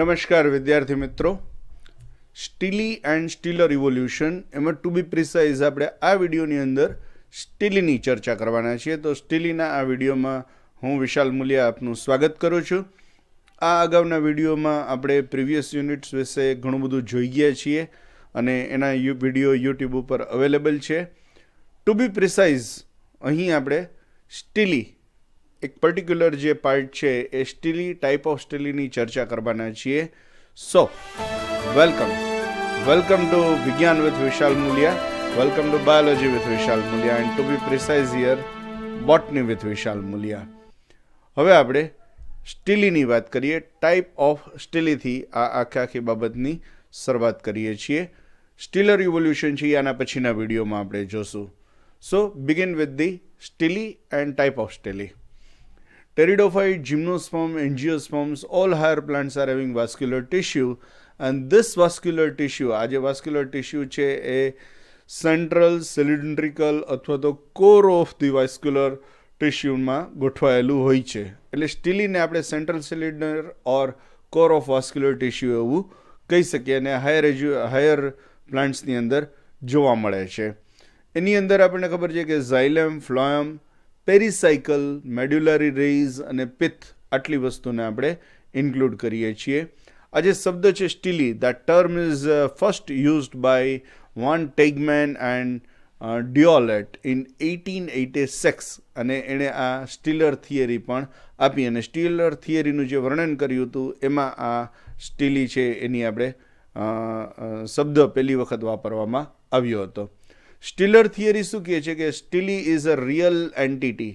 નમસ્કાર વિદ્યાર્થી મિત્રો, સ્ટીલી એન્ડ સ્ટીલર ઇવોલ્યુશન એમાં ટુ બી પ્રિસાઇઝ આપણે આ વિડીયોની અંદર સ્ટીલીની ચર્ચા કરવાના છીએ. તો સ્ટીલીના આ વિડીયોમાં હું વિશાલ મુલિયા આપનું સ્વાગત કરું છું. આ અગાઉના વિડીયોમાં આપણે પ્રીવિયસ યુનિટ્સ વિશે ઘણું બધું જોઈ ગયા છીએ અને એના વિડીયો યુટ્યુબ ઉપર અવેલેબલ છે. ટુ બી પ્રિસાઇઝ અહીં આપણે સ્ટીલી એક પર્ટિક્યુલર જે પાર્ટ છે એ સ્ટીલી ટાઈપ ઓફ સ્ટીલીની ચર્ચા કરવાના છીએ. So welcome to Vigyan with Vishal Mulia, welcome to biology with Vishal Mulia and to be precise here botany with Vishal Mulia. હવે આપણે સ્ટીલીની વાત કરીએ, ટાઈપ ઓફ સ્ટીલીથી આ આખી બાબતની શરૂઆત કરીએ છીએ. સ્ટીલર ઇવોલ્યુશન છે આના પછીના વિડીયોમાં આપણે જોશું. So begin with the stele and type of stele. Pteridophyte, gymnosperm, angiosperms, all higher plants are having vascular tissue, and this vascular tissue, આ જે vascular tissue છે એ central cylindrical અથવા તો core of the vascular ટીસ્યુમાં ગોઠવાયેલું હોય છે. એટલે સ્ટીલીને આપણે central cylinder or core of vascular tissue એવું કહી શકીએ અને હાયર પ્લાન્ટ્સની અંદર જોવા મળે છે. એની અંદર આપણને ખબર છે કે ઝાયલેમ, ફ્લોએમ, પેરીસાયકલ, મેડ્યુલરી રેઇઝ અને પિથ, આટલી વસ્તુને આપણે ઇન્ક્લુડ કરીએ છીએ. આ જે શબ્દ છે stele, that term is first used by Van Tieghem and Douliot in 1886 અને એણે આ સ્ટીલર થિયરી પણ આપી અને સ્ટીલર થિયરીનું જે વર્ણન કર્યું હતું એમાં આ સ્ટીલી છે એની આપણે શબ્દ પહેલી વખત વાપરવામાં આવ્યો હતો. સ્ટીલર થિયરી શું કહે છે કે stele is a real entity,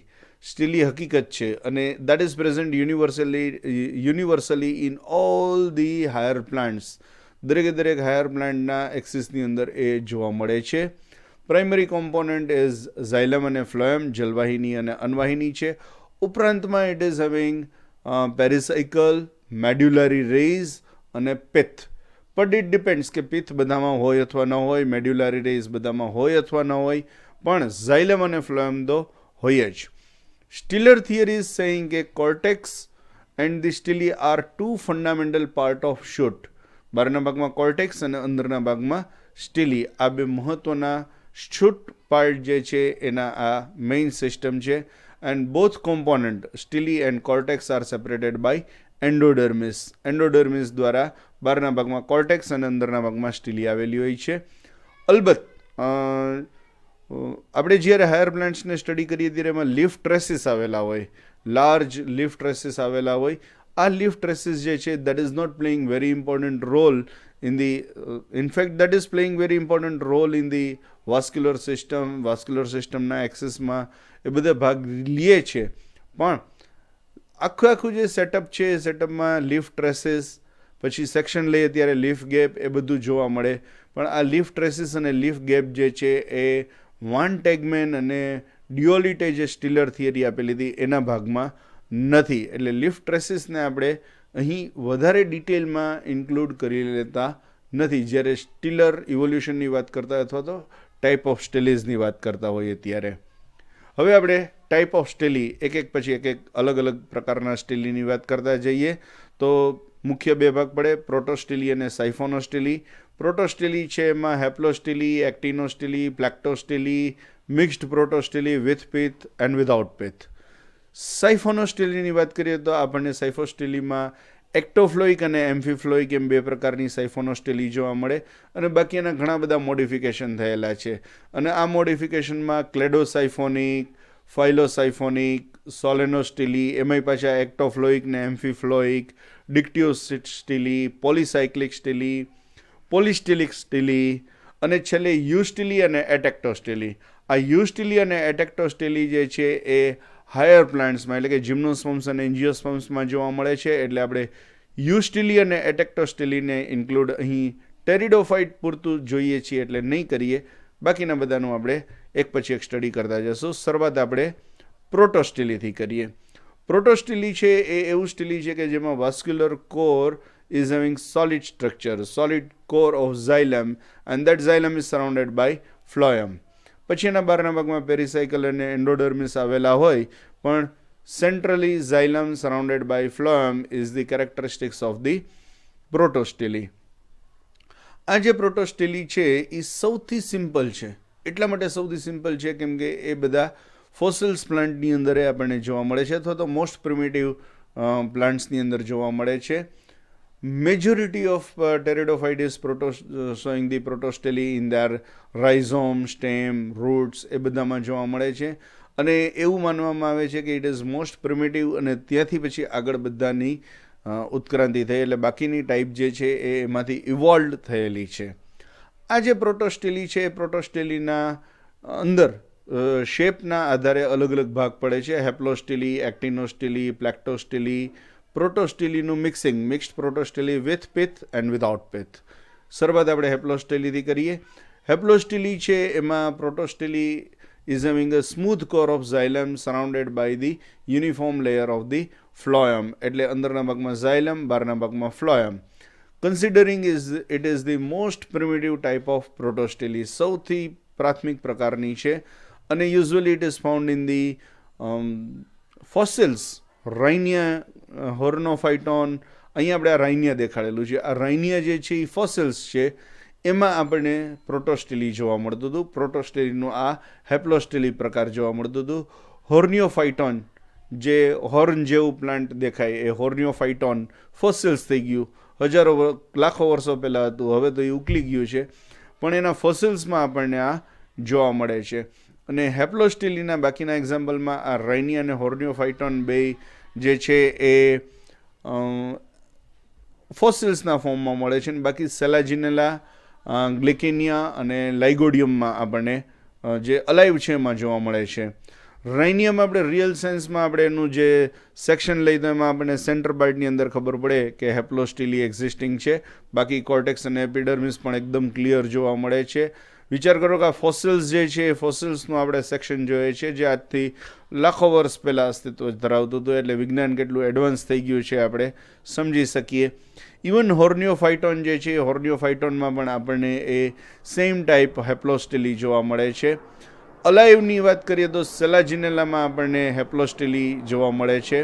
stele હકીકત છે અને that is present universally in all the higher plants, દરેક હાયર પ્લાન્ટના એક્સિસની અંદર એ જોવા મળે છે. પ્રાઇમરી કોમ્પોનન્ટ ઇઝ ઝાયલમ અને ફ્લોએમ, જલવાહિની અને અનવાહિની છે. ઉપરાંતમાં ઇટ ઇઝ હેવિંગ પેરીસાયકલ, મેડ્યુલરી રેઇઝ અને પિથ. બટ ઇટ ડિપેન્ડ્સ કે પિથ બધામાં હોય અથવા ન હોય, મેડ્યુલરી રેઇઝ બધામાં હોય અથવા ન હોય, પણ ઝાયલમ અને ફ્લોએમ તો હોય જ. સ્ટીલર થિયરી ઇઝ સેઇંગ કે cortex and the stele are two fundamental part of shoot. બહારના ભાગમાં કોર્ટેક્સ અને અંદરના ભાગમાં સ્ટીલી, આ બે મહત્વના શૂટ પાર્ટ જે છે એના આ મેઇન સિસ્ટમ છે. And both component stele and cortex are separated by endodermis. Endodermis દ્વારા બહારના ભાગમાં કોર્ટેક્સ અને અંદરના ભાગમાં સ્ટીલી આવેલી હોય છે. અલબત્ત આપણે જ્યારે હાયર પ્લાન્ટ્સને સ્ટડી કરીએ ત્યારે એમાં લીફ ટ્રેસીસ આવેલા હોય, લાર્જ લીફ ટ્રેસીસ આવેલા હોય. આ લીફ ટ્રેસીસ જે છે that is not playing very important role in the in fact that is playing very important role in the vascular system. Vascular સિસ્ટમના એક્સિસમાં એ બધા ભાગ લે છે, પણ આખું જે સેટઅપ છે એ સેટઅપમાં લીફ ટ્રેસીસ, પછી સેક્શન લઈએ ત્યારે લીફ ગેપ, એ બધું જોવા મળે. પણ આ લીફ ટ્રેસીસ અને લીફ ગેપ જે છે એ વાન ટેગમેન અને ડિયોલિટે જે સ્ટીલર થિયરી આપેલી હતી એના ભાગમાં નથી. એટલે લીફ ટ્રેસીસને આપણે અહીં વધારે ડિટેલમાં ઇન્ક્લુડ કરી લેતા નથી જ્યારે સ્ટીલર ઇવોલ્યુશનની વાત કરતા અથવા તો ટાઈપ ઓફ સ્ટીલીઝની વાત કરતા હોઈએ ત્યારે. હવે આપણે ટાઈપ ઓફ સ્ટીલી એક પછી એક અલગ પ્રકારના સ્ટીલીની વાત કરતા જઈએ તો મુખ્ય બે ભાગ પડે, પ્રોટોસ્ટીલી અને સાયફોનોસ્ટીલી. પ્રોટોસ્ટીલી છે એમાં હેપ્લોસ્ટીલી, એક્ટિનોસ્ટીલી, પ્લેક્ટોસ્ટીલી, મિક્સ્ડ પ્રોટોસ્ટીલી વિથ પિથ એન્ડ વિધાઉટ પિથ. સાયફોનોસ્ટીલીની વાત કરીએ તો આપણને સાયફોસ્ટીલીમાં એક્ટોફ્લોઇક અને એમ્ફીફ્લોઇક એમ બે પ્રકારની સાયફોનોસ્ટીલી જોવા મળે અને બાકીના ઘણા બધા મોડિફિકેશન થયેલા છે. અને આ મોડિફિકેશનમાં ક્લેડોસાયફોનિક, ફાઇલોસાયફોનિક, સોલેનોસ્ટીલી, એમાંય પાછા એક્ટોફ્લોઇક ને એમ્ફીફ્લોઇક, ડિક્ટિયોસ્ટીલી, પોલિસાયક્લિક સ્ટીલી, પોલિસ્ટીલિક સ્ટીલી અને છેલ્લે યુસ્ટીલી અને એટેક્ટોસ્ટીલી. આ યુસ્ટીલી અને એટેક્ટોસ્ટીલી જે છે એ હાયર પ્લાન્ટ્સમાં એટલે કે જિમ્નોસ્પર્મ્સ અને એન્જિયોસ્પર્મ્સમાં જોવા મળે છે. એટલે આપણે યુસ્ટીલી અને એટેક્ટોસ્ટીલીને ઇન્ક્લુડ અહીં ટેરિડોફાઇટ પૂરતું જોઈએ છીએ એટલે નહીં કરીએ. બાકીના બધાનું આપણે એક પછી એક સ્ટડી કરતા જશું. શરૂઆત આપણે પ્રોટોસ્ટીલીથી કરીએ. પ્રોટોસ્ટીલી છે એ એવું સ્ટીલી છે કે જેમાં vascular core is having solid structure, solid core of xylem, and that xylem is surrounded by phloem. પછી એના બહારના ભાગમાં પેરીસાયકલ અને એન્ડોડર્મિસ આવેલા હોય, પણ centrally xylem surrounded by phloem is the characteristics of the પ્રોટોસ્ટેલી. આ જે પ્રોટોસ્ટેલી છે એ સૌથી સિમ્પલ છે. એટલા માટે સૌથી સિમ્પલ છે કેમ કે એ બધા ફોસિલ્સ પ્લાન્ટની અંદર આપણને જોવા મળે છે, અથવા તો મોસ્ટ પ્રિમિટિવ પ્લાન્ટ્સની અંદર જોવા મળે છે. Majority of pteridophytes showing the protostele in their rhizome, stem, roots એ બધામાં જોવા મળે છે. અને એવું માનવામાં આવે છે કે ઇટ ઇઝ મોસ્ટ પ્રિમિટિવ, અને ત્યાંથી પછી આગળ બધાની ઉત્ક્રાંતિ થઈ, એટલે બાકીની ટાઈપ જે છે એ એમાંથી ઇવોલ્વ થયેલી છે. આ જે પ્રોટોસ્ટેલી છે એ પ્રોટોસ્ટેલીના અંદર શેપના આધારે અલગ અલગ ભાગ પડે છે. હેપ્લોસ્ટેલી, એક્ટિનોસ્ટેલી, પ્લેક્ટોસ્ટેલી, પ્રોટોસ્ટેલીનું mixed protostele with પિથ and without પિથ. શરૂઆત આપણે હેપ્લોસ્ટેલીથી કરીએ. હેપ્લોસ્ટેલી છે એમાં પ્રોટોસ્ટેલી is having a smooth core of xylem surrounded by the uniform layer of the phloem. એટલે અંદરના ભાગમાં xylem, બહારના ભાગમાં phloem. Considering it is the most primitive type of protostele, સૌથી પ્રાથમિક પ્રકારની છે, અને usually it is found in the fossils. રાઇનિયા, હોર્નોફાઇટોન, અહીંયા આપણે આ રાઇનિયા દેખાડેલું છે. આ રાઇનિયા જે છે એ ફોસિલ્સ છે, એમાં આપણને પ્રોટોસ્ટેલી જોવા મળતું હતું. પ્રોટોસ્ટેલીનું આ હેપ્લોસ્ટેલી પ્રકાર જોવા મળતું હતું. હોર્નિયોફાઇટોન, જે હોર્ન જેવું પ્લાન્ટ દેખાય, એ હોર્નિયોફાઇટોન ફોસિલ્સ થઈ ગયું. હજારો લાખો વર્ષો પહેલાં હતું, હવે તો એ ઉકલી ગયું છે, પણ એના ફોસિલ્સમાં આપણને આ જોવા મળે છે. અને હેપ્લોસ્ટેલીના બાકીના એક્ઝામ્પલમાં આ રાઇનિયા અને હોર્નિયોફાઇટોન બે જે છે એ ફોસિલ્સના ફોર્મમાં મળે છે, અને બાકી સેલાજિનેલા, ગ્લિકેનિયા અને લાઇગોડિયમમાં આપણને જે અલાઇવ છે એમાં જોવા મળે છે. રાઇનિયમ આપણે રિયલ સેન્સમાં આપણે એનું જે સેક્શન લઈ તો એમાં આપણને સેન્ટર પાર્ટની અંદર ખબર પડે કે હેપ્લોસ્ટેલી એક્ઝિસ્ટિંગ છે. બાકી કોર્ટેક્સ અને એપિડર્મિસ પણ એકદમ ક્લિયર જોવા મળે છે. વિચાર કરો કે આ ફોસિલ્સ જે છે એ ફોસિલ્સનું આપણે સેક્શન જોઈએ છે, જે આજથી લાખો વર્ષ પહેલાં અસ્તિત્વ ધરાવતું હતું, એટલે વિજ્ઞાન કેટલું એડવાન્સ થઈ ગયું છે આપણે સમજી શકીએ. ઇવન હોર્નિયોફાઇટોન જે છે, હોર્નિયોફાઇટોનમાં પણ આપણને એ સેમ ટાઈપ હેપ્લોસ્ટેલી જોવા મળે છે. અલાઇવની વાત કરીએ તો સેલાજિનેલામાં આપણને હેપ્લોસ્ટેલી જોવા મળે છે.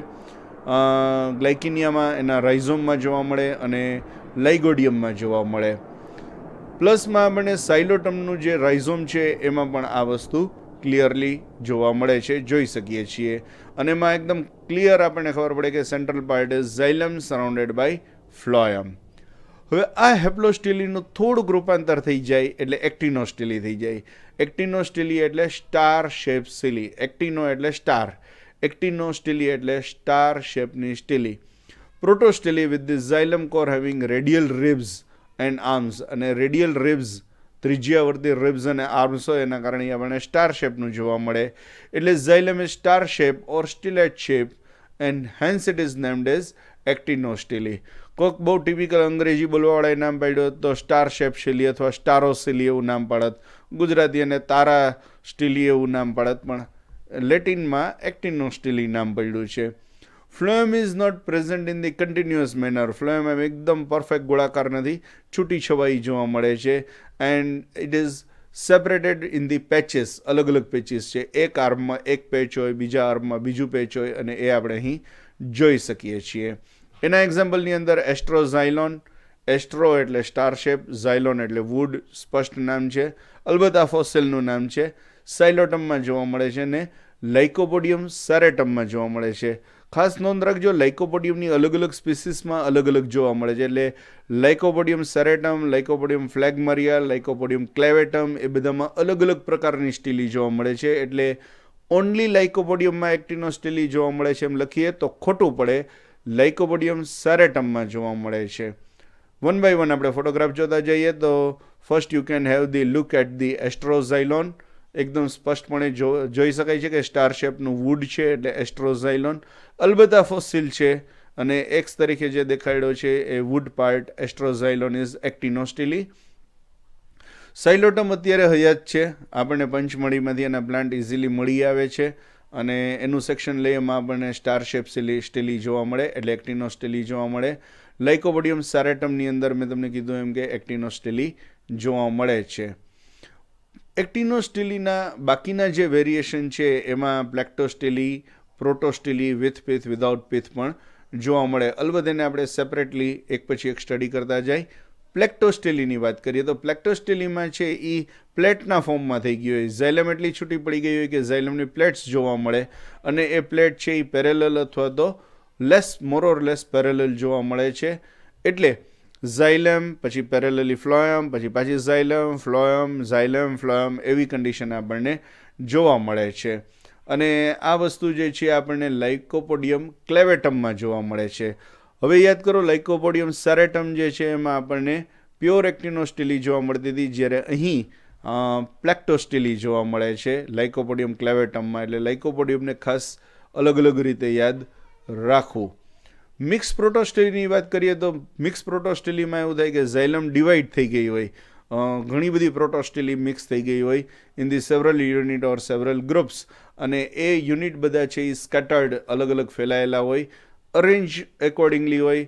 ગ્લાઇકિનિયામાં એના રાઇઝોમમાં જોવા મળે, અને લાઇગોડિયમમાં જોવા મળે. પ્લસમાં આપણને સાયલોટમનું જે રાઇઝોમ છે એમાં પણ આ વસ્તુ ક્લિયરલી જોવા મળે છે, જોઈ શકીએ છીએ. અને એમાં એકદમ ક્લિયર આપણને ખબર પડે કે central part is xylem surrounded by phloem. હવે આ હેપ્લોસ્ટેલીનું થોડુંક રૂપાંતર થઈ જાય એટલે એક્ટિનોસ્ટેલી થઈ જાય. એક્ટિનોસ્ટેલી એટલે સ્ટાર શેપ સ્ટેલી. એક્ટિનો એટલે સ્ટાર, એક્ટિનોસ્ટેલી એટલે સ્ટાર શેપની stele. Protostele with the xylem core having radial ribs and arms, અને રેડિયલ રિબ્સ, ત્રિજ્યાવર્તી રિબ્સ અને આર્મ્સ હોય એના કારણે આપણને સ્ટાર શેપનું જોવા મળે. એટલે xylem is star shape or stellate shape, and hence it is named as actinostele. કોઈક બહુ ટિપિકલ અંગ્રેજી બોલવાવાળાએ નામ પાડ્યું તો સ્ટાર શેપ શેલી અથવા સ્ટારોસ્ટેલી એવું નામ પાડત. ગુજરાતી અને તારા સ્ટેલી એવું નામ પાડત, પણ લેટિનમાં એક્ટિનોસ્ટેલી નામ પડ્યું છે. Phloem is not present in the continuous manner. Phloem એમ એકદમ પરફેક્ટ ગોળાકાર નથી, છૂટી છવાઈ જોવા મળે છે. And it is separated in the patches. અલગ અલગ પેચીસ છે. એક આર્મમાં એક પેચ હોય, બીજા આર્મમાં બીજું પેચ હોય, અને એ આપણે અહીં જોઈ શકીએ છીએ. એના એક્ઝામ્પલની અંદર એસ્ટ્રોઝાયલોન, એસ્ટ્રો એટલે સ્ટાર શેપ, ઝાયલોન એટલે વુડ, સ્પષ્ટ નામ છે, અલબત્ત આ ફોસિલનું નામ છે. સાયલોટમમાં જોવા મળે છે, ને લાઇકોપોડિયમ સેરેટમમાં જોવા મળે છે. ખાસ નોંધ રાખજો, લાઇકોપોડિયમની અલગ અલગ સ્પીસીસમાં અલગ અલગ જોવા મળે છે. એટલે લાઇકોપોડિયમ સેરેટમ, લાઇકોપોડિયમ ફ્લેગમરિયા, લાઇકોપોડિયમ ક્લેવેટમ, એ બધામાં અલગ અલગ પ્રકારની સ્ટીલી જોવા મળે છે. એટલે ઓનલી લાઇકોપોડિયમમાં એક્ટિનોસ્ટેલી જોવા મળે છે એમ લખીએ તો ખોટું પડે. લાઇકોપોડિયમ સેરેટમમાં જોવા મળે છે. વન બાય વન આપણે ફોટોગ્રાફ જોતા જઈએ તો first you can have the look at the Asteroxylon. એકદમ સ્પષ્ટપણે જોઈ શકાય છે કે સ્ટાર શેપનું વુડ છે એટલે એસ્ટ્રોઝાયલોન. અલબત્ત આ ફોસિલ છે, અને એક્સ તરીકે જે દેખાડ્યો છે એ વુડ પાર્ટ. એસ્ટ્રોઝાયલોન ઇઝ એક્ટિનોસ્ટેલી. સાયલોટમ અત્યારે હયાત છે, આપણને પંચમઢીમાંથી એના પ્લાન્ટ ઇઝીલી મળી આવે છે, અને એનું સેક્શન લઈ એમાં આપણને સ્ટાર શેપ સ્ટેલી જોવા મળે, એટલે એક્ટિનોસ્ટેલી જોવા મળે. લાઇકોપોડિયમ સેરેટમની અંદર મેં તમને કીધું એમ કે એક્ટિનોસ્ટેલી જોવા મળે છે. એક્ટિનોસ્ટેલીના બાકીના જે વેરિએશન છે એમાં પ્લેક્ટોસ્ટેલી, પ્રોટોસ્ટેલી વિથ પિથ, વિધાઉટ પિથ પણ જોવા મળે. અલબત્ત એને આપણે સેપરેટલી એક પછી એક સ્ટડી કરતા જાય. પ્લેક્ટોસ્ટેલીની વાત કરીએ તો પ્લેક્ટોસ્ટેલીમાં છે એ પ્લેટના ફોર્મમાં થઈ ગયું હોય. ઝાયલમ એટલી છૂટી પડી ગઈ હોય કે ઝાયલમની પ્લેટ્સ જોવા મળે અને એ પ્લેટ છે એ પેરેલલ અથવા તો મોર ઓર લેસ પેરેલલ જોવા મળે છે. એટલે ઝાયલમ, પછી પેરેલલી ફ્લોયમ, પછી પાછી ઝાયલમ, ફ્લોયમ એવી કન્ડિશન આપણને જોવા મળે છે. અને આ વસ્તુ જે છે આપણને લાઇકોપોડિયમ ક્લેવેટમમાં જોવા મળે છે. હવે યાદ કરો, લાઇકોપોડિયમ સેરેટમ જે છે એમાં આપણને પ્યોર એક્ટિનોસ્ટિલી જોવા મળતી હતી, જ્યારે અહીં પ્લેક્ટોસ્ટિલી જોવા મળે છે લાઇકોપોડિયમ ક્લેવેટમમાં. એટલે લાઇકોપોડિયમને ખાસ અલગ અલગ રીતે યાદ રાખવું. મિક્સ પ્રોટોસ્ટેલીની વાત કરીએ તો મિક્સ પ્રોટોસ્ટેલીમાં એવું થાય કે ઝાયલમ ડિવાઈડ થઈ ગઈ હોય, ઘણી બધી પ્રોટોસ્ટેલી મિક્સ થઈ ગઈ હોય in the several unit or several groups, અને એ યુનિટ બધા છે એ સ્કેટર્ડ અલગ અલગ ફેલાયેલા હોય, અરેન્જ એકોર્ડિંગલી હોય,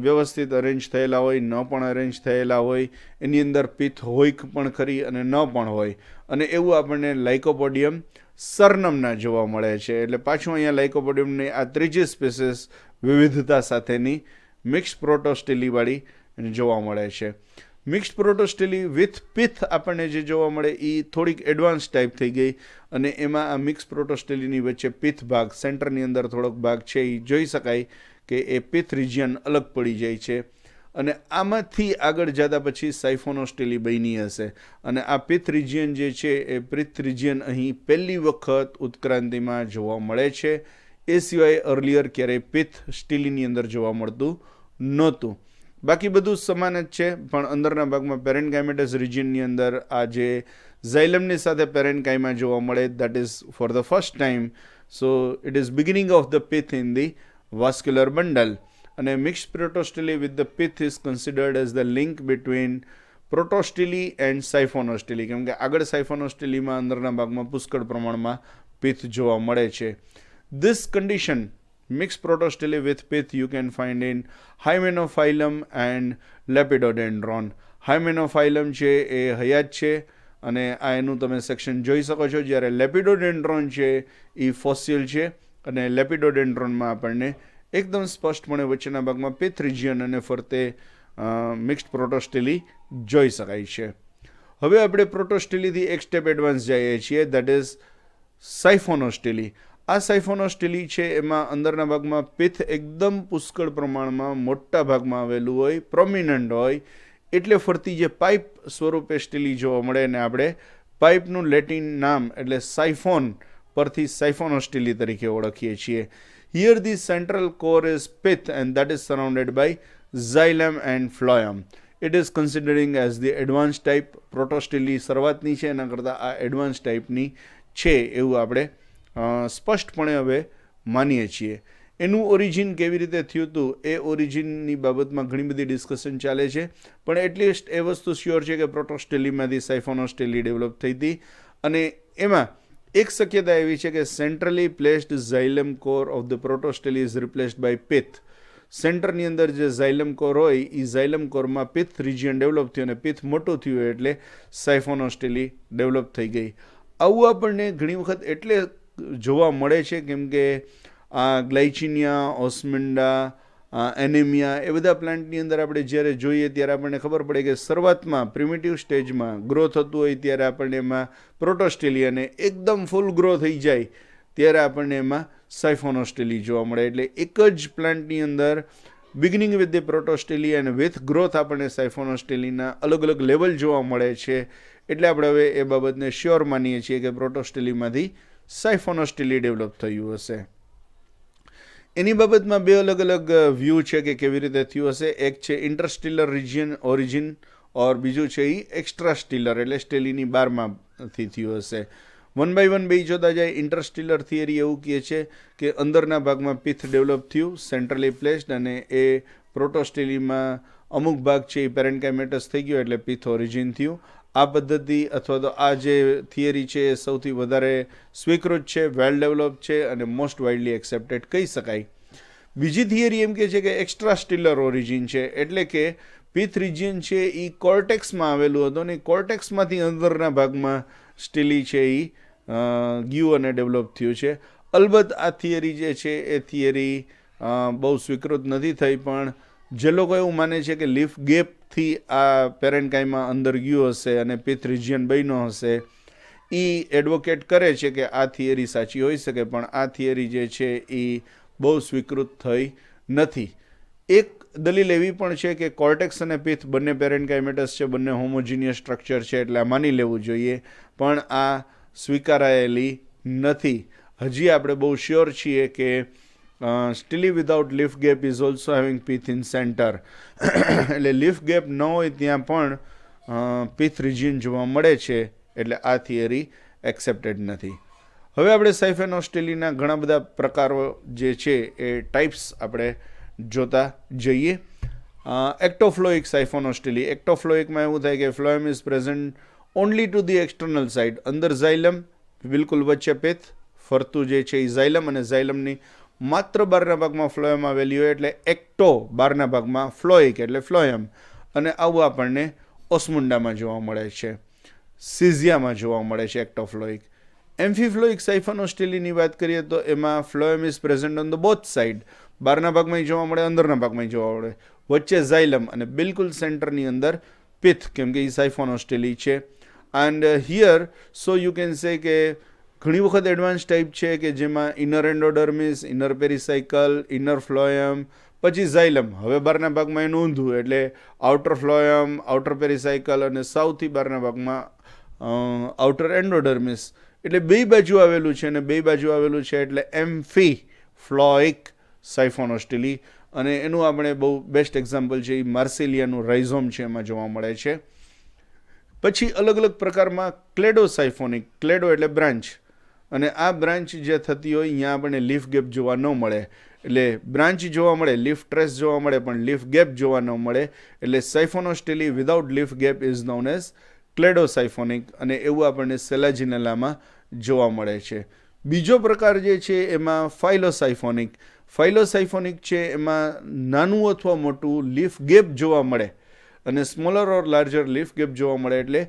વ્યવસ્થિત અરેન્જ થયેલા હોય, ન પણ અરેન્જ થયેલા હોય, એની અંદર પિથ હોય પણ ખરી અને ન પણ હોય, અને એવું આપણને લાઇકોપોડિયમ સરનમના જોવા મળે છે. એટલે પાછું અહીંયા લાઇકોપોડિયમની આ ત્રીજી સ્પીસીસ વિવિધતા સાથેની મિક્સ પ્રોટોસ્ટેલીવાળી જોવા મળે છે. મિક્સ્ડ પ્રોટોસ્ટેલી વિથ પિથ આપણને જે જોવા મળે એ થોડીક એડવાન્સ ટાઈપ થઈ ગઈ, અને એમાં આ મિક્સ પ્રોટોસ્ટેલીની વચ્ચે પિથ ભાગ, સેન્ટરની અંદર થોડોક ભાગ છે એ જોઈ શકાય કે એ પિથ રિજિયન અલગ પડી જાય છે. અને આમાંથી આગળ જતા પછી સાયફોનોસ્ટેલી બની હશે, અને આ પિથ રિજિયન જે છે એ પિથ રિજિયન અહીં પહેલી વખત ઉત્ક્રાંતિમાં જોવા મળે છે. એ સિવાય અર્લિયર ક્યારેય પિથ સ્ટીલીની અંદર જોવા મળતું નહોતું. બાકી બધું સમાન જ છે, પણ અંદરના ભાગમાં પેરેન્કાઇમેટસ રિજિયનની અંદર આ જે ઝાયલમની સાથે પેરેન્કાઇમા જોવા મળે, that is for the first time. So it is beginning of the pith in the vascular bundle. અને mixed protostele with the pith is considered as the link between protostele and siphonostele, કેમ કે આગળ સાયફોનોસ્ટેલીમાં અંદરના ભાગમાં પુષ્કળ પ્રમાણમાં પિથ જોવા મળે છે. This condition, mixed protostele with pith, you can find in Hymenophyllum and Lepidodendron. Hymenophyllum છે એ હયાત છે, અને આ એનું તમે સેક્શન જોઈ શકો છો. જ્યારે લેપિડોડેન્ડ્રોન છે એ ફોસિલ છે, અને લેપિડોડેન્ડ્રોનમાં આપણને એકદમ સ્પષ્ટપણે વચ્ચેના ભાગમાં પિથ રિજિયન અને ફરતે મિક્સ્ડ પ્રોટોસ્ટેલી જોઈ શકાય છે. હવે આપણે પ્રોટોસ્ટેલીથી એક સ્ટેપ એડવાન્સ જઈએ છીએ, દેટ ઇઝ સાયફોનોસ્ટેલી. આ સાયફોનોસ્ટેલી છે એમાં અંદરના ભાગમાં પિથ એકદમ પુષ્કળ પ્રમાણમાં મોટા ભાગમાં આવેલું હોય, પ્રોમિનન્ટ હોય, એટલે ફરતી જે પાઇપ સ્વરૂપે સ્ટેલી જોવા મળે, અને આપણે પાઇપનું લેટિન નામ એટલે સાયફોન પરથી સાયફોનોસ્ટેલી તરીકે ઓળખીએ છીએ. Here the central core is pith and that is surrounded by xylem and phloem. It is considering as the advance type. Protostele શરૂઆતની છે, એના કરતાં આ એડવાન્સ ટાઈપની છે એવું આપણે સ્પષ્ટપણે હવે માનીએ છીએ. એનું ઓરિજિન કેવી રીતે થયું હતું એ ઓરિજિનની બાબતમાં ઘણી બધી ડિસ્કશન ચાલે છે, પણ એટલીસ્ટ એ વસ્તુ શ્યોર છે કે પ્રોટોસ્ટેલીમાંથી સાયફોનોસ્ટેલી ડેવલપ થઈ હતી. અને એમાં એક શક્યતા એવી છે કે centrally placed xylem core of the protostele is replaced by pith. સેન્ટરની અંદર જે ઝાયલમ કોર હોય એ ઝાયલમ કોરમાં પિથ રિજિયન ડેવલપ થયું, અને પિથ મોટું થયું એટલે સાયફોનોસ્ટેલી ડેવલપ થઈ ગઈ. આવું આપણને ઘણી વખત એટલે જોવા મળે છે કેમ કે આ ગ્લાયચિનિયા, ઓસ્મિન્ડા, એનેમિયા એ બધા પ્લાન્ટની અંદર આપણે જ્યારે જોઈએ ત્યારે આપણને ખબર પડે કે શરૂઆતમાં પ્રિમિટિવ સ્ટેજમાં ગ્રો થતું હોય ત્યારે આપણને એમાં પ્રોટોસ્ટેલી, અને એકદમ ફૂલ ગ્રો થઈ જાય ત્યારે આપણને એમાં સાયફોનોસ્ટેલી જોવા મળે. એટલે એક જ પ્લાન્ટની અંદર બિગિનિંગ વિથ ધ પ્રોટોસ્ટેલી અને વિથ ગ્રોથ આપણને સાયફોનોસ્ટેલીના અલગ અલગ લેવલ જોવા મળે છે. એટલે આપણે હવે એ બાબતને શ્યોર માનીએ છીએ કે પ્રોટોસ્ટેલીમાંથી સાયફોનોસ્ટેલી ડેવલપ થયું હશે. એની બાબતમાં બે અલગ અલગ વ્યૂ છે કે કેવી રીતે થયું હશે. એક છે ઇન્ટરસ્ટેલર રિજિયન ઓરિજિન, ઓર બીજું છે એ એક્સ્ટ્રાસ્ટેલર એટલે સ્ટેલીની બારમાંથી થયું હશે. વન બાય વન બે જોતા જાય. ઇન્ટરસ્ટેલર થિયરી એવું કહે છે કે અંદરના ભાગમાં પિથ ડેવલપ થયું, સેન્ટ્રલી પ્લેસ્ડ, અને એ પ્રોટોસ્ટેલીમાં અમુક ભાગ છે એ પેરેન્કાઇમેટસ થઈ ગયો એટલે પિથ ઓરિજિન થયું. આ પદ્ધતિ અથવા તો આ જે થિયરી છે એ સૌથી વધારે સ્વીકૃત છે, વેલ ડેવલપ છે, અને મોસ્ટ વાઇડલી એક્સેપ્ટેડ કહી શકાય. બીજી થિયરી એમ કહે છે કે એક્સ્ટ્રાસ્ટેલર ઓરિજિન છે, એટલે કે પિથ રિજિયન છે એ કોર્ટેક્સમાં આવેલું હતું, અને કોર્ટેક્સમાંથી અંદરના ભાગમાં સ્ટેલી છે એ ગયું અને ડેવલપ થયું છે. અલબત્ત આ થિયરી જે છે એ થિયરી બહુ સ્વીકૃત નથી થઈ, પણ જે લોકો એવું માને છે કે લીફ ગેપથી આ પેરેન્કાઈમાં અંદર ગયું હશે અને પિથ રિજિયન બન્યો હશે, એ એડવોકેટ કરે છે કે આ થિયરી સાચી હોઈ શકે, પણ આ થિયરી જે છે એ બહુ સ્વીકૃત થઈ નથી. એક દલીલ એવી પણ છે કે કોર્ટેક્સ અને પિથ બંને પેરેન્કાઇમેટસ છે, બંને હોમોજીનિયસ સ્ટ્રક્ચર છે, એટલે આ માની લેવું જોઈએ, પણ આ સ્વીકારાયેલી નથી. હજી આપણે બહુ શ્યોર છીએ કે stele without leaf gap is also having pith in center. એટલે લીફ ગેપ ન હોય ત્યાં પણ પિથ રિજિયન જોવા મળે છે, એટલે આ થિયરી એક્સેપ્ટેડ નથી. હવે આપણે સાયફેનોસ્ટેલીના ઘણા બધા પ્રકારો જે છે એ ટાઈપ્સ આપણે જોતા જઈએ. એક્ટોફ્લોઇક સાયફોનોસ્ટેલી. એક્ટોફ્લોઇકમાં એવું થાય કે phloem is present only to the external side. અંદર ઝાયલમ, બિલકુલ વચ્ચે પિથ, ફરતું જે છે એ ઝાયલમ, અને ઝાયલમની માત્ર બહારના ભાગમાં ફ્લોએમ આવેલી હોય એટલે એક્ટો, બહારના ભાગમાં ફ્લોઇક એટલે ફ્લોએમ. અને આવું આપણને ઓસ્મુન્ડામાં જોવા મળે છે, સિઝિયામાં જોવા મળે છે એક્ટોફ્લોઇક. એમ્ફીફ્લોઇક સાયફોનોસ્ટેલીની વાત કરીએ તો એમાં phloem is present on the both side. બહારના ભાગમાં જોવા મળે, અંદરના ભાગમાં જોવા મળે, વચ્ચે ઝાયલમ અને બિલકુલ સેન્ટરની અંદર પિથ, કેમ કે એ સાયફોનોસ્ટેલી છે. And here so you can say કે ઘણી વખત એડવાન્સ ટાઈપ છે કે જેમાં inner endodermis, inner pericycle, inner phloem, પછી ઝાયલમ. હવે બહારના ભાગમાં એનું ઊંધું, એટલે આઉટર ફ્લોએમ, આઉટર પેરીસાયકલ અને સૌથી બહારના ભાગમાં આઉટર એન્ડોડર્મિસ. એટલે બે બાજુ આવેલું છે, અને બે બાજુ આવેલું છે એટલે એમ્ફી ફ્લોઇક સાયફોનોસ્ટેલી. અને એનું આપણે બહુ બેસ્ટ એક્ઝામ્પલ છે એ માર્સિલિયાનું રાઇઝોમ છે, એમાં જોવા મળે છે. પછી અલગ અલગ પ્રકારમાં ક્લેડોસાયફોનિક. ક્લેડો એટલે બ્રાન્ચ, અને આ બ્રાન્ચ જે થતી હોય અહીંયા આપણને લીફ ગેપ જોવા ન મળે. એટલે બ્રાન્ચ જોવા મળે, લીફ ટ્રેસ જોવા મળે, પણ લીફ ગેપ જોવા ન મળે. એટલે siphonostele without leaf gap is known as cladosiphonic, અને એવું આપણને સેલાજિનેલામાં જોવા મળે છે. બીજો પ્રકાર જે છે એમાં ફાઇલોસાયફોનિક. ફાઇલોસાયફોનિક છે એમાં નાનું અથવા મોટું લીફ ગેપ જોવા મળે, અને સ્મોલર ઓર લાર્જર લીફ ગેપ જોવા મળે એટલે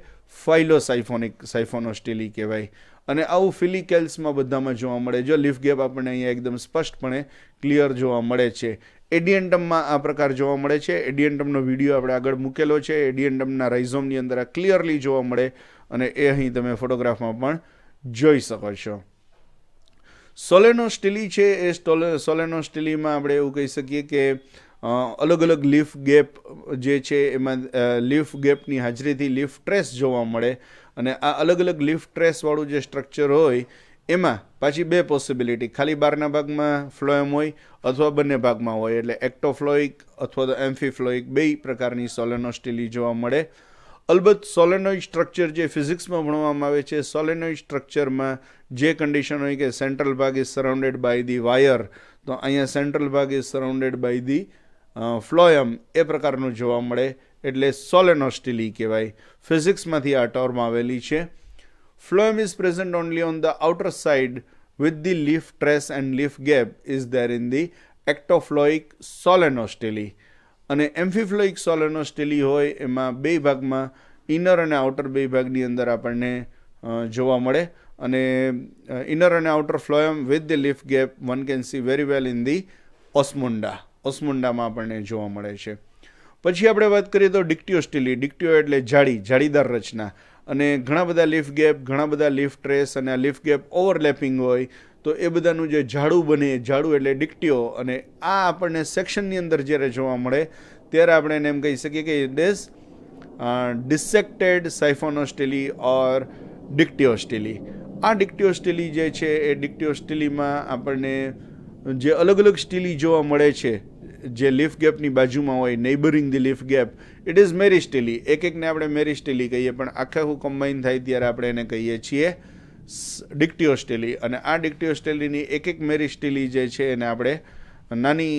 ફાઇલોસાયફોનિક સાયફોનોસ્ટેલી કહેવાય. અને આવું ફિલિકેલ્સમાં બધામાં જોવા મળે. જો લીફ ગેપ આપણને અહીંયા એકદમ સ્પષ્ટપણે ક્લિયર જોવા મળે છે. એડિયન્ટમમાં આ પ્રકાર જોવા મળે છે. એડિયન્ટમનો વિડીયો આપણે આગળ મૂકેલો છે. એડિયન્ટમના રાઇઝોમની અંદર આ ક્લિયરલી જોવા મળે, અને એ અહીં તમે ફોટોગ્રાફમાં પણ જોઈ શકો છો. સોલેનોસ્ટેલી છે એ સોલેનોસ્ટેલીમાં આપણે એવું કહી શકીએ કે અલગ અલગ લીફ ગેપ જે છે એમાં લીફ ગેપની હાજરીથી લીફ ટ્રેસ જોવા મળે. અને આ અલગ અલગ લીફ ટ્રેસવાળું જે સ્ટ્રક્ચર હોય એમાં પાછી બે પોસિબિલિટી, ખાલી બહારના ભાગમાં ફ્લોએમ હોય અથવા બંને ભાગમાં હોય, એટલે એક્ટોફ્લોઇક અથવા તો એમ્ફીફ્લોઇક બે પ્રકારની સોલેનોસ્ટેલી જોવા મળે. અલબત્ત સોલેનોઇડ સ્ટ્રક્ચર જે ફિઝિક્સમાં ભણવામાં આવે છે, સોલેનોઇડ સ્ટ્રક્ચરમાં જે કન્ડિશન હોય કે સેન્ટ્રલ ભાગ is surrounded by the wire, તો અહીંયા સેન્ટ્રલ ભાગ is surrounded by the phloem, એ પ્રકારનું જોવા મળે, એટલે સોલેનોસ્ટેલી કહેવાય. ફિઝિક્સમાંથી આ ટર્મ આવેલી છે. Phloem is present only on the outer side with the leaf trace and leaf gap is there in the ectophloic solenostele. અને એમ્ફીફ્લોઇક સોલેનોસ્ટેલી હોય એમાં બે ભાગમાં ઇનર અને આઉટર બે ભાગની અંદર આપણને જોવા મળે, અને ઇનર અને outer phloem with the leaf gap one can see very well in the Osmunda. ઓસ્મુન્ડામાં આપણને જોવા મળે છે. પછી આપણે વાત કરીએ તો ડિક્ટિયોસ્ટેલી. ડિક્ટિયો એટલે જાળી, જાળીદાર રચના, અને ઘણા બધા લીફ ગેપ, ઘણા બધા લીફ ટ્રેસ, અને આ લીફ ગેપ ઓવરલેપિંગ હોય, તો એ બધાનું જે ઝાડું બને, ઝાડું એટલે ડિક્ટિયો. અને આ આપણને સેક્શનની અંદર જ્યારે જોવા મળે ત્યારે આપણે એને એમ કહી શકીએ કે ઇટ ઇઝ ડિસેક્ટેડ સાયફોનોસ્ટેલી ઓર ડિક્ટિયોસ્ટેલી. આ ડિક્ટિયોસ્ટેલી જે છે એ ડિક્ટિયોસ્ટેલીમાં આપણને જે અલગ અલગ સ્ટેલી જોવા મળે છે જે લીફ ગેપની બાજુમાં હોય, neighbouring the leaf gap, it is meristele. એક એકને આપણે મેરિસ્ટેલી કહીએ, પણ આખું કમ્બાઈન થાય ત્યારે આપણે એને કહીએ છીએ ડિક્ટિયોસ્ટેલી. અને આ ડિક્ટિયોસ્ટેલીની એક એક મેરિસ્ટેલી જે છે એને આપણે નાની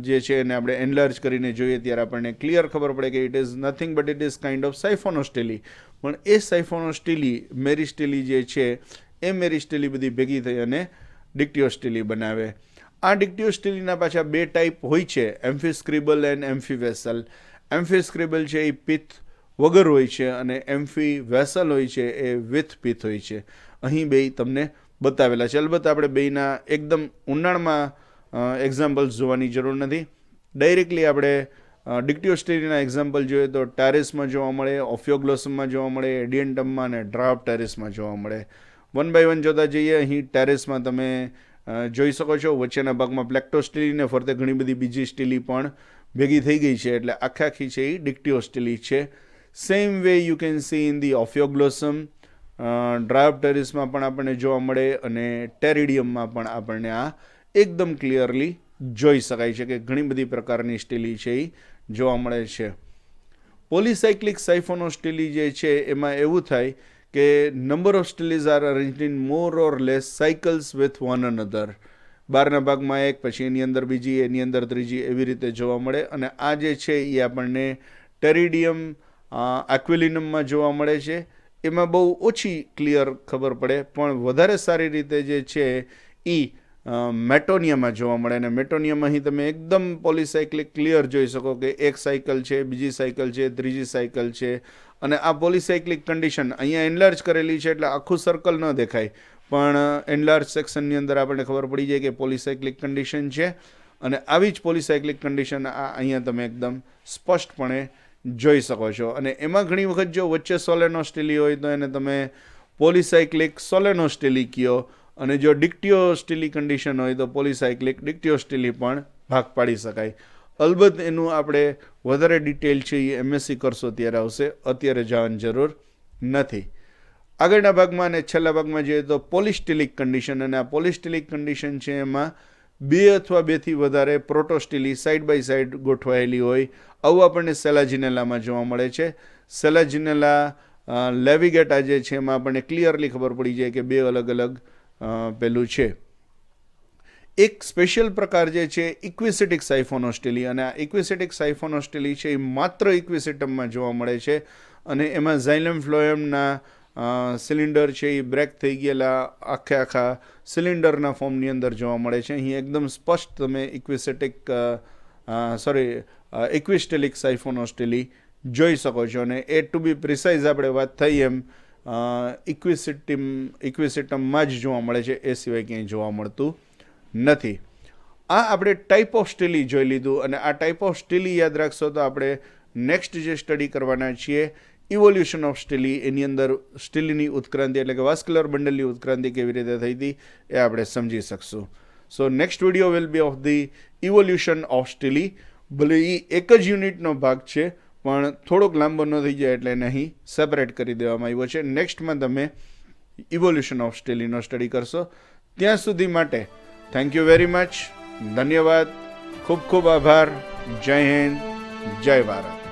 જે છે એને આપણે એનલાર્જ કરીને જોઈએ ત્યારે આપણને ક્લિયર ખબર પડે કે it is nothing but it is kind of siphonostele. પણ એ સાયફોનોસ્ટેલી મેરિસ્ટેલી જે છે એ મેરિસ્ટેલી બધી ભેગી થઈ અને ડિક્ટિયોસ્ટેલી બનાવે. આ ડિક્ટિયોસ્ટેલીના પાછા બે ટાઈપ હોય છે, એમ્ફીસ્ક્રિબલ એન્ડ એમ્ફીવેસલ. એમ્ફીસ્ક્રિબલ છે એ પિથ વગર હોય છે, અને એમ્ફીવેસલ હોય છે એ વિથ પિથ હોય છે. અહીં બે તમને બતાવેલા છે. અલબત્ત આપણે બેના એકદમ ઊંડાણમાં એક્ઝામ્પલ્સ જોવાની જરૂર નથી. ડાયરેક્ટલી આપણે ડિક્ટિયોસ્ટેરીના એક્ઝામ્પલ જોઈએ તો ટેરેસમાં જોવા મળે, ઓફિયોગ્લોસમમાં જોવા મળે, એડિયન્ટમમાં અને ડ્રાફ્ટ ટેરેસમાં જોવા મળે. વન બાય વન જોતા જઈએ. અહીં ટેરેસમાં તમે જોઈ શકો છો વચ્ચેના ભાગમાં પ્લેક્ટોસ્ટીલી ને ફરતે ઘણી બધી બીજી સ્ટીલી પણ ભેગી થઈ ગઈ છે, એટલે આખી છે એ ડિક્ટિયોસ્ટીલી છે. Same way you can see in the Ophioglossum. ડ્રાફ્ટ ટેરેસમાં પણ આપણને જોવા મળે અને ટેરિડિયમમાં પણ આપણને આ એકદમ ક્લિયરલી જોઈ શકાય છે કે ઘણી બધી પ્રકારની સ્ટીલી છે એ જોવા મળે છે. પોલીસાયક્લિક સાયફોનોસ્ટીલી જે છે એમાં એવું થાય કે number of steles are arranged in more or less cycles with one another. બહારના ભાગમાં એક, પછી એની અંદર બીજી, એની અંદર ત્રીજી, એવી રીતે જોવા મળે. અને આ જે છે એ આપણને ટેરિડિયમ એક્વિલિનમમાં જોવા મળે છે. એમાં બહુ ઓછી ક્લિયર ખબર પડે, પણ વધારે સારી રીતે જે છે એ મેટોનિયામાં જોવા મળે. અને મેટોનિયમ અહીં તમે એકદમ પોલીસાયક્લિક ક્લિયર જોઈ શકો કે એક સાયકલ છે, બીજી સાયકલ છે, ત્રીજી સાયકલ છે. અને આ પોલીસાયક્લિક કન્ડિશન અહીંયા એનલાર્જ કરેલી છે એટલે આખું સર્કલ ન દેખાય, પણ એનલાર્જ સેક્શનની અંદર આપણને ખબર પડી જાય કે પોલીસાયક્લિક કન્ડિશન છે. અને આવી જ પોલીસાયક્લિક કન્ડિશન અહીંયા તમે એકદમ સ્પષ્ટપણે જોઈ શકો છો. અને એમાં ઘણી વખત જો વચ્ચે સોલેનોસ્ટીલી હોય તો એને તમે પોલીસાયક્લિક સોલેનોસ્ટીલી કહો, અને જો ડિક્ટિયોસ્ટીલી કન્ડિશન હોય તો પોલીસાયક્લિક ડિક્ટિયોસ્ટીલી પણ ભાગ પાડી શકાય. અલબત્ત એનું આપણે વધારે ડિટેલ છે એ MSc કરશો ત્યારે આવશે, અત્યારે જવાની જરૂર નથી. આગળના ભાગમાં અને છેલ્લા ભાગમાં જોઈએ તો પોલિસ્ટીલિક કન્ડિશન. અને આ પોલિસ્ટીલિક કન્ડિશન છે એમાં 2 અથવા 2થી વધારે પ્રોટોસ્ટીલી સાઈડ બાય સાઈડ ગોઠવાયેલી હોય. આવું આપણને સેલાજિનેલામાં જોવા મળે છે. સેલાજિનેલા લેવિગેટા જે છે એમાં આપણને ક્લિયરલી ખબર પડી જાય કે 2 અલગ અલગ પેલું છે. એક સ્પેશિયલ પ્રકાર જે છે ઇક્વિસેટિક સાયફોનોસ્ટીલી. અને આ ઇક્વિસેટિક સાયફોનોસ્ટીલી છે એ માત્ર ઇક્વિસેટમમાં જોવા મળે છે. અને એમાં ઝાયલમ ફ્લોએમના સિલિન્ડર છે એ બ્રેક થઈ ગયેલા આખા સિલિન્ડરના ફોર્મની અંદર જોવા મળે છે. અહીં એકદમ સ્પષ્ટ તમે ઇક્વિસ્ટેલિક સાયફોનોસ્ટીલી જોઈ શકો છો. અને એ ટુ બી પ્રિસાઇઝ આપણે વાત થઈ એમ ઇક્વિસેટમમાં જ જોવા મળે છે, એ સિવાય ક્યાંય જોવા મળતું નથી. આ આપણે ટાઈપ ઓફ સ્ટીલી જોઈ લીધું. અને આ ટાઈપ ઓફ સ્ટીલી યાદ રાખશો તો આપણે નેક્સ્ટ જે સ્ટડી કરવાના છીએ ઇવોલ્યુશન ઓફ સ્ટીલી, એની અંદર સ્ટીલીની ઉત્ક્રાંતિ એટલે કે વાસ્ક્યુલર બંડલની ઉત્ક્રાંતિ કેવી રીતે થઈ હતી એ આપણે સમજી શકશું. So next video will be of the evolution of સ્ટીલી. ભલે એ એક જ યુનિટનો ભાગ છે, પણ થોડોક લાંબો ન થઈ જાય એટલે એને અહીં સેપરેટ કરી દેવામાં આવ્યો છે. નેક્સ્ટમાં તમે ઇવોલ્યુશન ઓફ સ્ટીલીનો સ્ટડી કરશો. ત્યાં સુધી માટે થેન્ક યુ વેરી મચ. ધન્યવાદ. ખૂબ ખૂબ આભાર. જય હિન્દ, જય ભારત.